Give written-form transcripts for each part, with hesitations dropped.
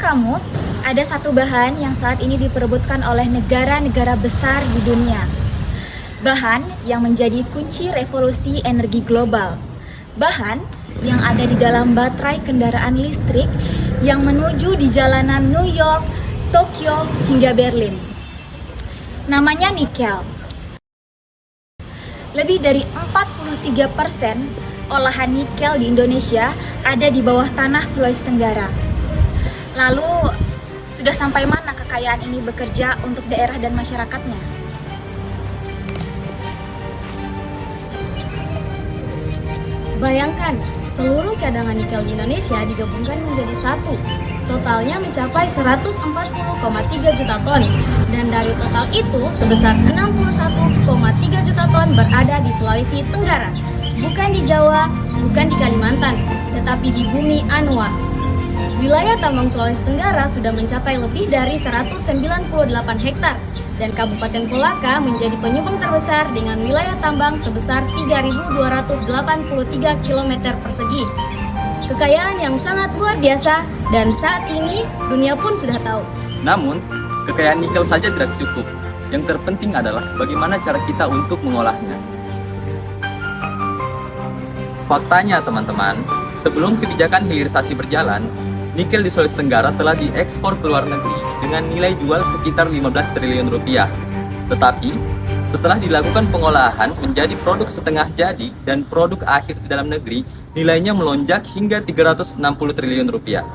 kamu, ada satu bahan yang saat ini diperebutkan oleh negara-negara besar di dunia. Bahan yang menjadi kunci revolusi energi global. Bahan yang ada di dalam baterai kendaraan listrik yang menuju di jalanan New York, Tokyo, hingga Berlin. Namanya nikel. Lebih dari 43% olahan nikel di Indonesia ada di bawah tanah Sulawesi Tenggara. Lalu, sudah sampai mana kekayaan ini bekerja untuk daerah dan masyarakatnya? Bayangkan, seluruh cadangan nikel di Indonesia digabungkan menjadi satu. Totalnya mencapai 140,3 juta ton. Dan dari total itu, sebesar 61,3 juta ton berada di Sulawesi Tenggara. Bukan di Jawa, bukan di Kalimantan, tetapi di bumi Anua. Wilayah tambang Sulawesi Tenggara sudah mencapai lebih dari 198 hektar. Dan Kabupaten Kolaka menjadi penyumbang terbesar dengan wilayah tambang sebesar 3.283 km persegi. Kekayaan yang sangat luar biasa dan saat ini dunia pun sudah tahu. Namun, kekayaan nikel saja tidak cukup. Yang terpenting adalah bagaimana cara kita untuk mengolahnya. Faktanya teman-teman, sebelum kebijakan hilirisasi berjalan, nikel di Sulawesi Tenggara telah diekspor ke luar negeri dengan nilai jual sekitar 15 triliun rupiah. Tetapi, setelah dilakukan pengolahan menjadi produk setengah jadi dan produk akhir di dalam negeri, nilainya melonjak hingga 360 triliun rupiah.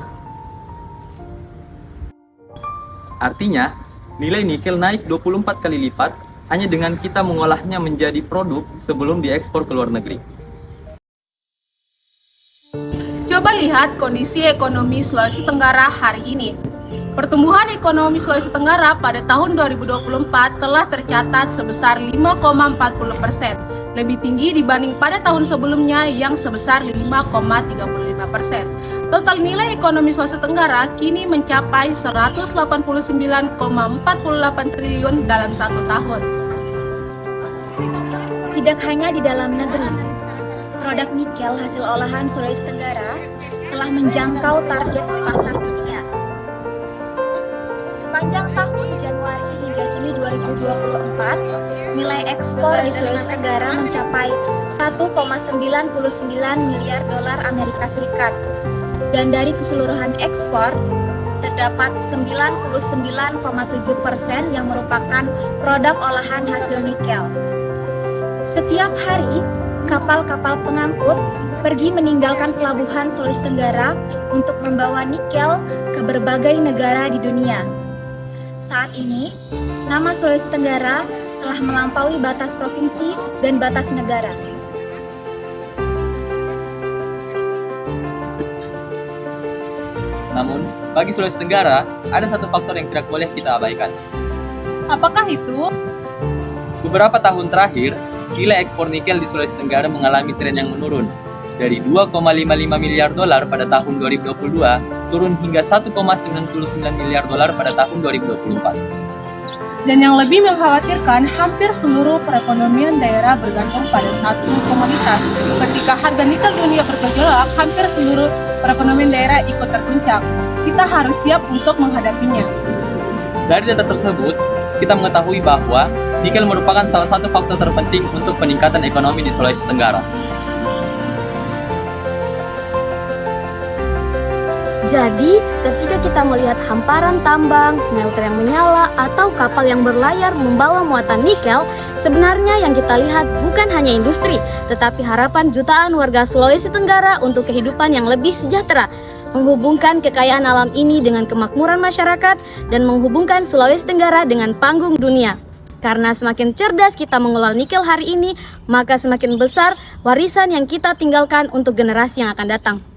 Artinya, nilai nikel naik 24 kali lipat hanya dengan kita mengolahnya menjadi produk sebelum diekspor ke luar negeri. Coba lihat kondisi ekonomi Sulawesi Tenggara hari ini. Pertumbuhan ekonomi Sulawesi Tenggara pada tahun 2024 telah tercatat sebesar 5,40%, lebih tinggi dibanding pada tahun sebelumnya yang sebesar 5,35%. Total nilai ekonomi Sulawesi Tenggara kini mencapai 189,48 triliun dalam satu tahun. Tidak hanya di dalam negeri, produk nikel hasil olahan Sulawesi Tenggara telah menjangkau target pasar dunia. Sepanjang tahun Januari hingga Juli 2024, nilai ekspor di Sulawesi Tenggara mencapai 1,99 miliar dolar Amerika Serikat. Dan dari keseluruhan ekspor, terdapat 99,7% yang merupakan produk olahan hasil nikel. Setiap hari, kapal-kapal pengangkut pergi meninggalkan pelabuhan Sulawesi Tenggara untuk membawa nikel ke berbagai negara di dunia. Saat ini, nama Sulawesi Tenggara telah melampaui batas provinsi dan batas negara. Namun, bagi Sulawesi Tenggara, ada satu faktor yang tidak boleh kita abaikan. Apakah itu? Beberapa tahun terakhir, nilai ekspor nikel di Sulawesi Tenggara mengalami tren yang menurun. Dari 2,55 miliar dolar pada tahun 2022, turun hingga 1,99 miliar dolar pada tahun 2024. Dan yang lebih mengkhawatirkan, hampir seluruh perekonomian daerah bergantung pada satu komoditas. Ketika harga nikel dunia bergejolak, hampir seluruh perekonomian daerah ikut terguncang. Kita harus siap untuk menghadapinya. Dari data tersebut, kita mengetahui bahwa nikel merupakan salah satu faktor terpenting untuk peningkatan ekonomi di Sulawesi Tenggara. Jadi, ketika kita melihat hamparan tambang, smelter yang menyala, atau kapal yang berlayar membawa muatan nikel, sebenarnya yang kita lihat bukan hanya industri, tetapi harapan jutaan warga Sulawesi Tenggara untuk kehidupan yang lebih sejahtera, menghubungkan kekayaan alam ini dengan kemakmuran masyarakat, dan menghubungkan Sulawesi Tenggara dengan panggung dunia. Karena semakin cerdas kita mengelola nikel hari ini, maka semakin besar warisan yang kita tinggalkan untuk generasi yang akan datang.